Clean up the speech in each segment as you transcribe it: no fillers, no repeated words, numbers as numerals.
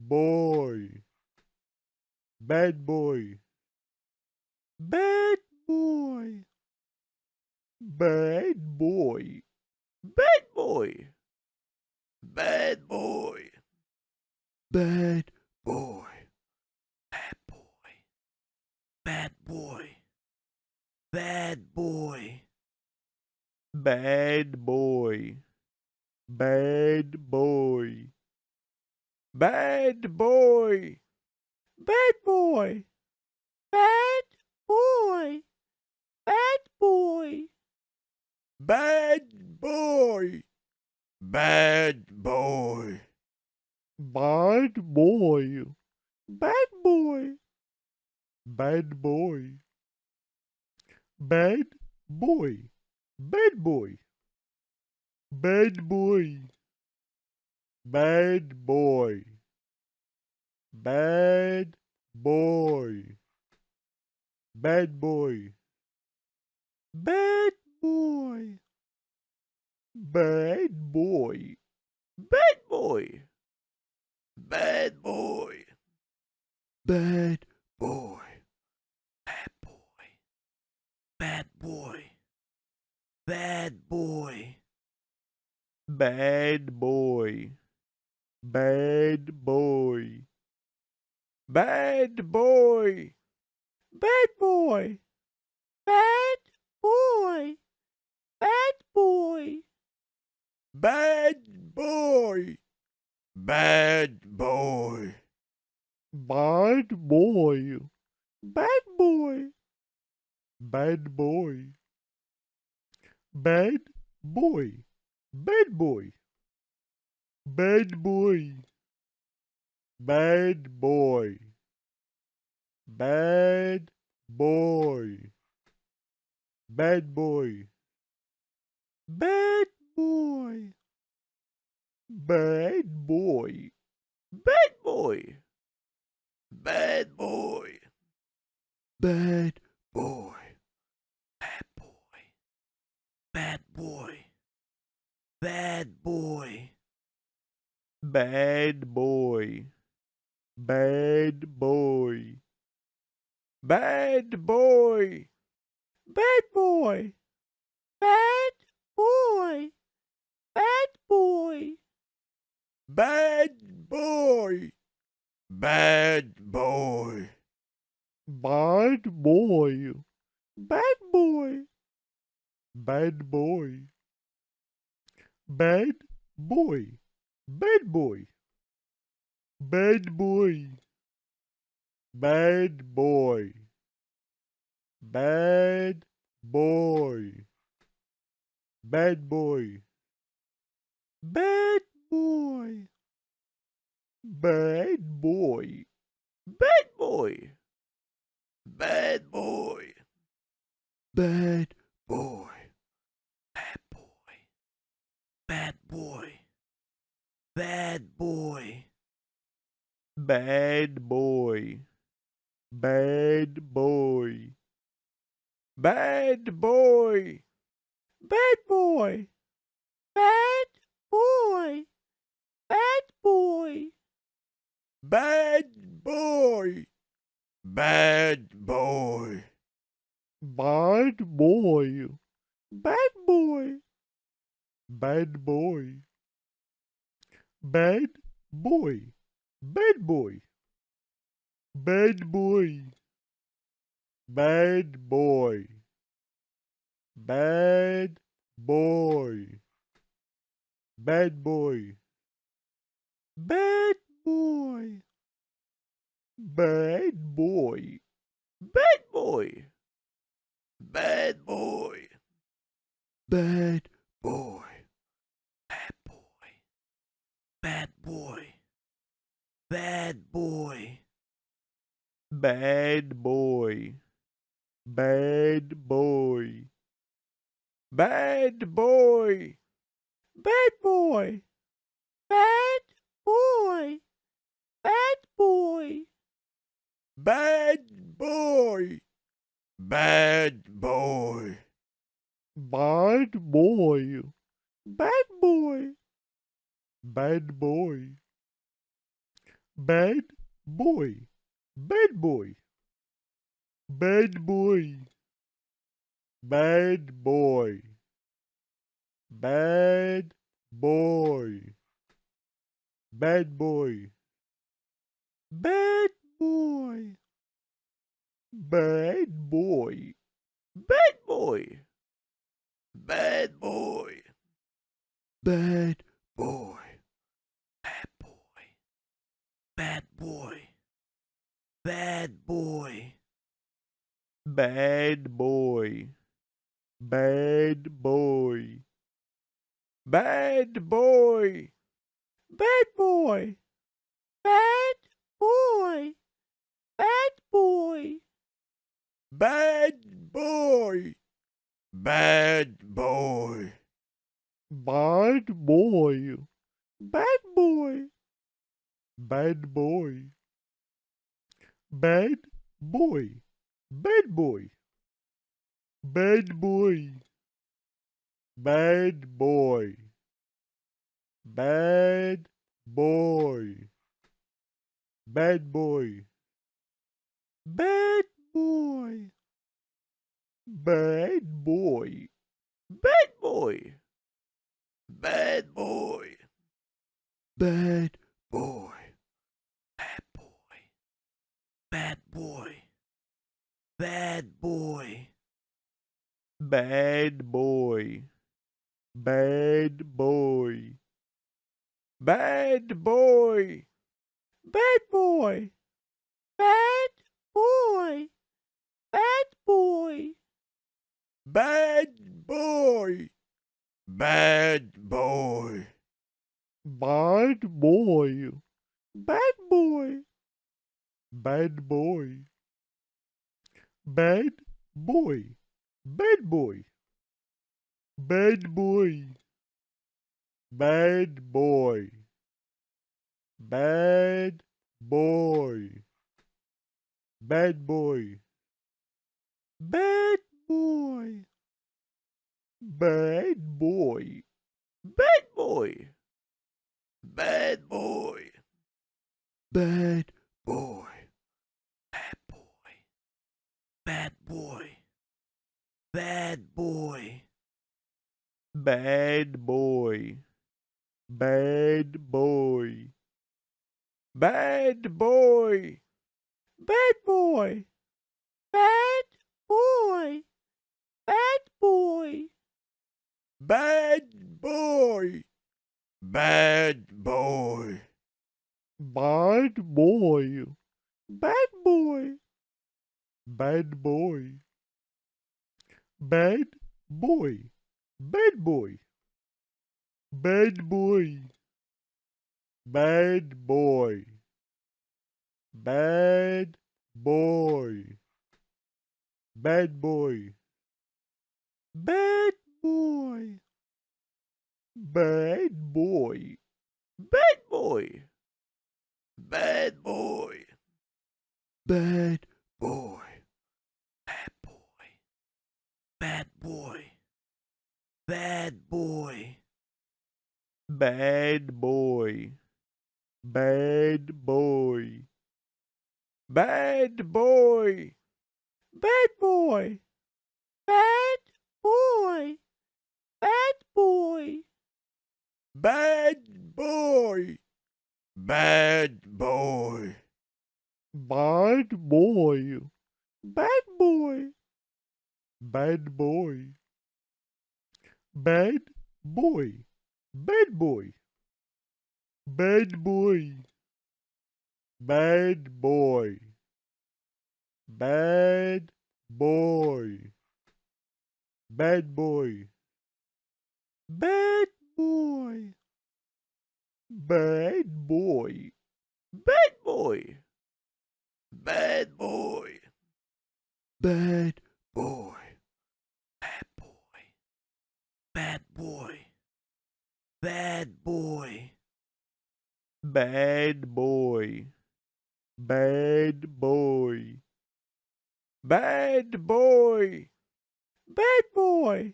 boy, bad boy, bad boy, bad boy, Bad boy. Bad boy. bad Boy. Bad boy. Bad boy. Bad boy. bad boy, bad boy, bad boy, bad boy, bad boy, bad boy, Bad boy. Bad boy. bad boy, bad boy, bad boy, bad boy, bad boy, bad boy, bad boy, bad boy, bad boy, bad boy, bad boy, Bad boy. Bad boy. bad Boy. Bad boy. Bad boy. Bad boy. bad boy, bad boy, bad boy, bad boy, bad boy, bad boy, Bad boy. Bad boy. bad boy, bad boy, bad boy, bad boy, bad boy, bad boy, bad boy, bad boy, bad boy, bad boy, bad boy, Bad boy. Bad boy. bad Boy. Bad boy. Bad boy. Bad boy. bad boy, bad boy, bad boy, bad boy, bad boy, bad boy, Bad boy. Bad boy. bad boy, bad boy, bad boy, bad boy, bad boy, bad boy, bad boy, bad boy, bad boy, bad boy, bad boy, Bad boy. Bad boy. bad Boy. Bad boy. Bad boy. Bad boy. bad boy, bad boy, bad boy, bad boy, bad boy, bad boy, Bad boy. Bad boy. bad boy, bad boy, bad boy, bad boy, bad boy, bad boy, bad boy, bad boy, bad boy, bad boy, bad boy, Bad boy. Bad boy. bad Boy. Bad boy. Bad boy. Bad boy. bad boy, bad boy, bad boy, bad boy, bad boy, bad boy, Bad boy. Bad boy. bad boy, bad boy, bad boy, bad boy, bad boy, bad boy, bad boy, bad boy, bad boy, bad boy, bad boy, Bad boy. Bad boy. Bad boy. Bad boy. Bad boy. Bad boy. bad boy, bad boy, bad boy, bad boy, bad boy, bad boy, Bad boy. Bad boy. bad boy, bad boy, bad boy, bad boy, bad boy, bad boy, bad boy, bad boy, bad boy, bad boy, bad boy, Bad boy. Bad boy. Bad boy. Bad boy. Bad boy. Bad boy. bad boy, bad boy, bad boy, bad boy, bad boy, bad boy, Bad boy. Bad boy. bad boy, bad boy, bad boy, bad boy, bad boy, bad boy, bad boy, bad boy, bad boy, bad boy, bad boy, Bad boy. Bad boy. Bad boy. Bad boy. Bad boy. Bad boy. bad boy, bad boy, bad boy, bad boy, bad boy, bad boy, Bad boy. Bad boy. bad boy, bad boy, bad boy, bad boy, bad boy, bad boy, bad boy, bad boy, bad boy, bad boy, bad boy, Bad boy. Bad boy. Bad boy. Bad boy. Bad boy. Bad boy. bad boy, bad boy, bad boy, bad boy, bad boy, bad boy, Bad boy. Bad boy. bad boy, bad boy, bad boy, bad boy, bad boy, bad boy, bad boy, bad boy, bad boy, bad boy, bad boy, Bad boy. Bad boy. Bad boy. Bad boy. Bad boy. Bad boy. bad boy, bad boy, bad boy, bad boy,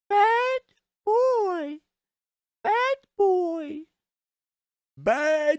bad boy, bad boy, Bad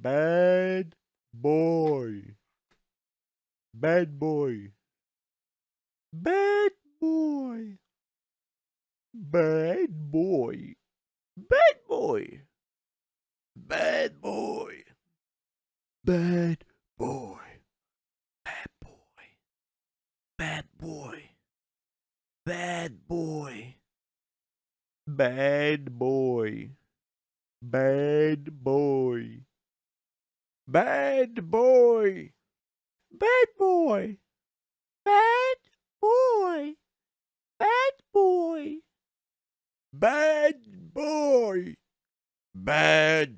bad boy, bad boy, bad boy, bad boy, Bad boy. Bad boy. Bad boy. Bad boy. Bad boy. Bad boy. bad boy, bad boy, bad boy, bad boy, bad boy, bad boy, Bad boy. Bad boy.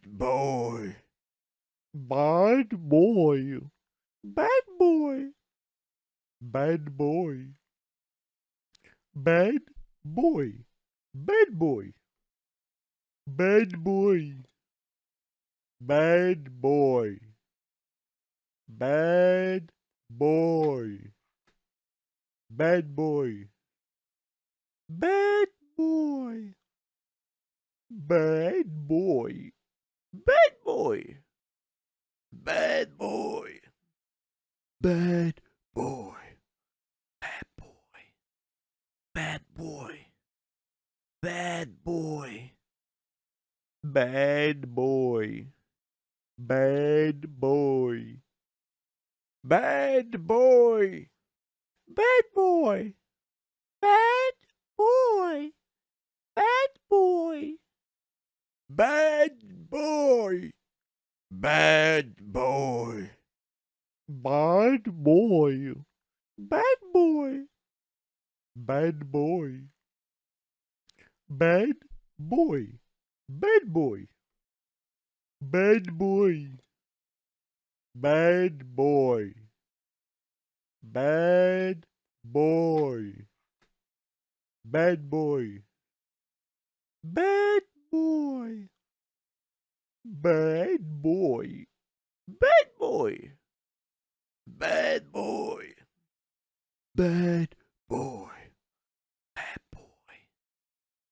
bad boy, bad boy, bad boy, bad boy, bad boy, bad boy, bad boy, bad boy, bad boy, bad boy, bad boy, Bad boy. Bad boy. Bad boy. Bad boy. Bad boy. Bad boy. bad boy, bad boy, bad boy, bad boy, bad boy, bad boy, Bad boy. Bad boy. bad boy, bad boy, bad boy, bad boy, bad boy, bad boy, bad boy, bad boy, bad boy, bad boy, bad boy, Bad boy. Bad boy. Bad boy. Bad boy. Bad boy. Bad boy.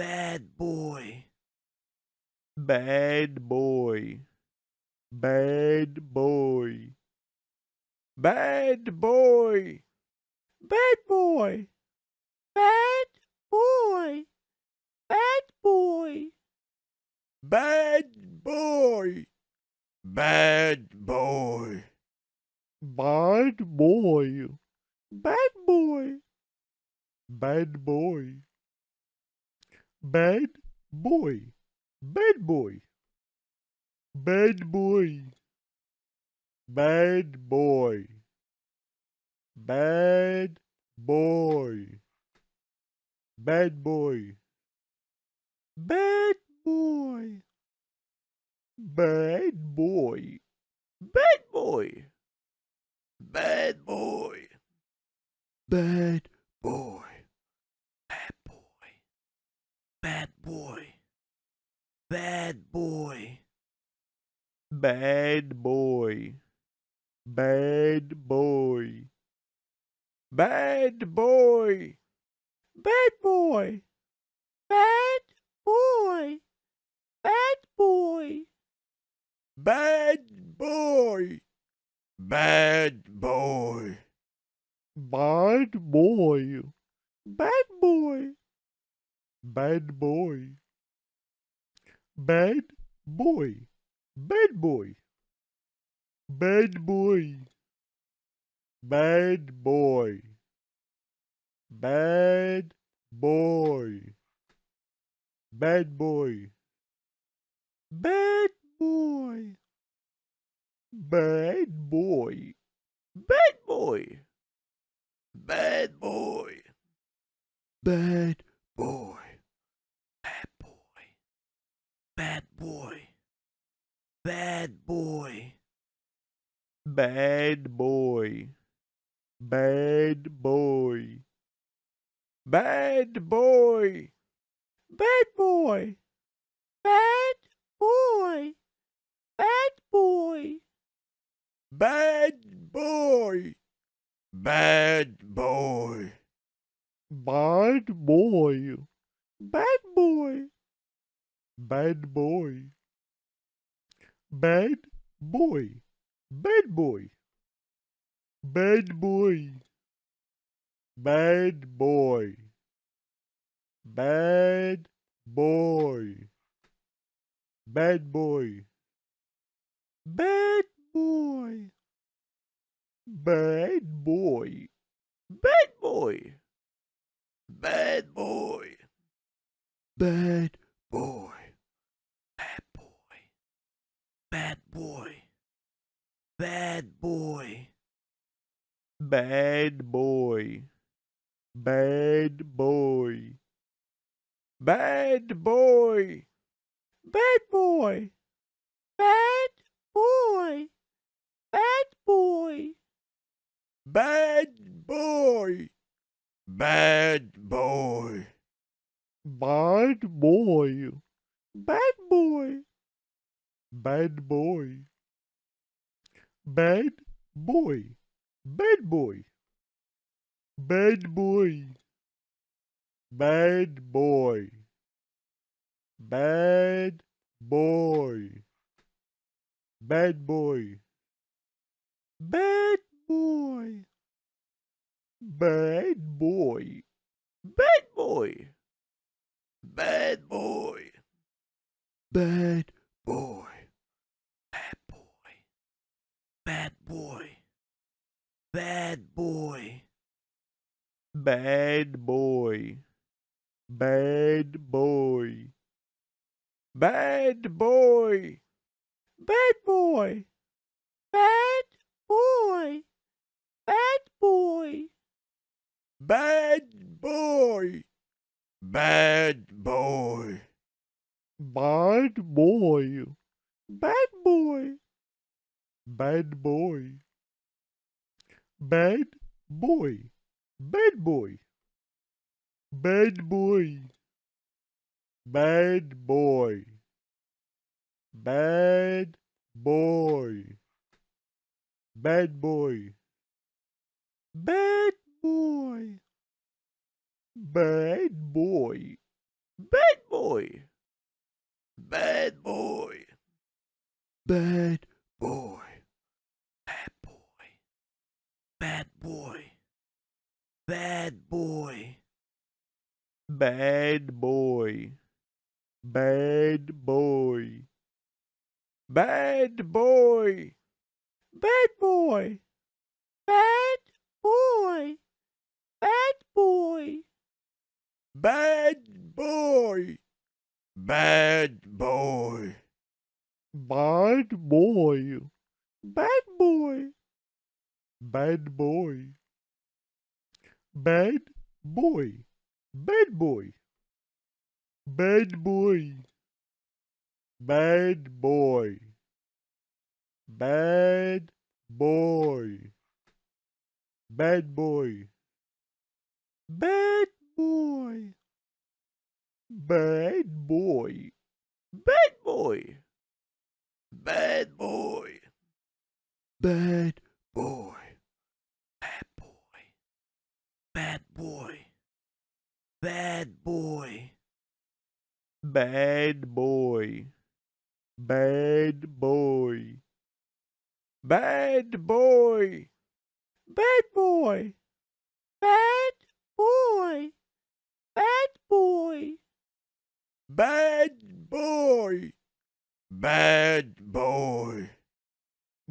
bad boy, bad boy, bad boy, bad boy, bad boy, bad boy, Bad boy. Bad boy. bad boy, bad boy, bad boy, bad boy, bad boy, bad boy, bad boy, bad boy, bad boy, bad boy, bad boy, Bad boy. Bad boy. Bad boy. Bad boy. Bad boy. Bad boy. bad boy, bad boy, bad boy, bad boy, bad boy, bad boy, Bad boy. Bad boy. bad boy, bad boy, bad boy, bad boy, bad boy, bad boy, bad boy, bad boy, bad boy, bad boy, bad boy, Bad boy. Bad boy. Bad boy. Bad boy. Bad boy. Bad boy. bad boy, bad boy, bad boy, bad boy, bad boy, bad boy, Bad boy. Bad boy. bad boy, bad boy, bad boy, bad boy, bad boy, bad boy, bad boy, bad boy, bad boy, bad boy, bad boy, Bad boy. Bad boy. Bad boy. Bad boy. Bad boy. Bad boy. bad boy, bad boy, bad boy, bad boy, bad boy, bad boy, Bad boy. Bad boy. bad boy, bad boy, bad boy, bad boy, bad boy, bad boy, bad boy, bad boy, bad boy, bad boy, bad boy, Bad boy. Bad boy. Bad boy. Bad boy. Bad boy. Bad boy. bad boy, bad boy, bad boy, bad boy, bad boy, bad boy, Bad boy. Bad boy. bad boy, bad boy, bad boy, bad boy, bad boy, bad boy, bad boy, bad boy, bad boy, bad boy, bad boy, Bad boy. Bad boy. Bad boy. Bad boy. Bad boy. Bad boy. bad boy, bad boy, bad boy, bad boy, bad boy, bad boy, Bad boy. Bad boy. bad boy, bad boy, bad boy, bad boy, bad boy, bad boy, bad boy, bad boy, bad boy, bad boy, bad boy, Bad boy. Bad boy. Bad boy. Bad boy. Bad boy. Bad boy. bad boy, bad boy, bad boy, bad boy, bad boy, bad boy, Bad boy. Bad boy. bad boy, bad boy,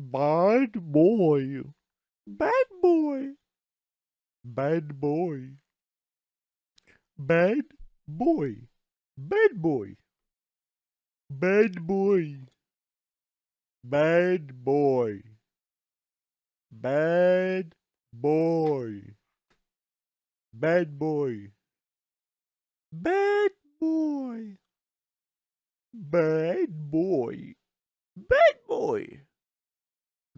bad boy, bad boy, bad boy, bad boy, bad boy, bad boy, bad boy, bad boy, bad boy, Bad boy. Bad boy. Bad boy.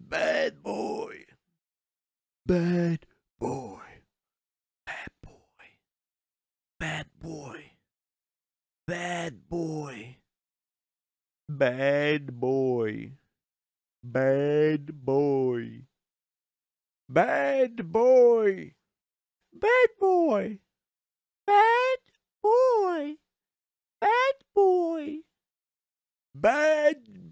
Bad boy. Bad boy. Bad boy. bad boy, bad boy, bad boy, bad boy, bad boy, bad boy, Bad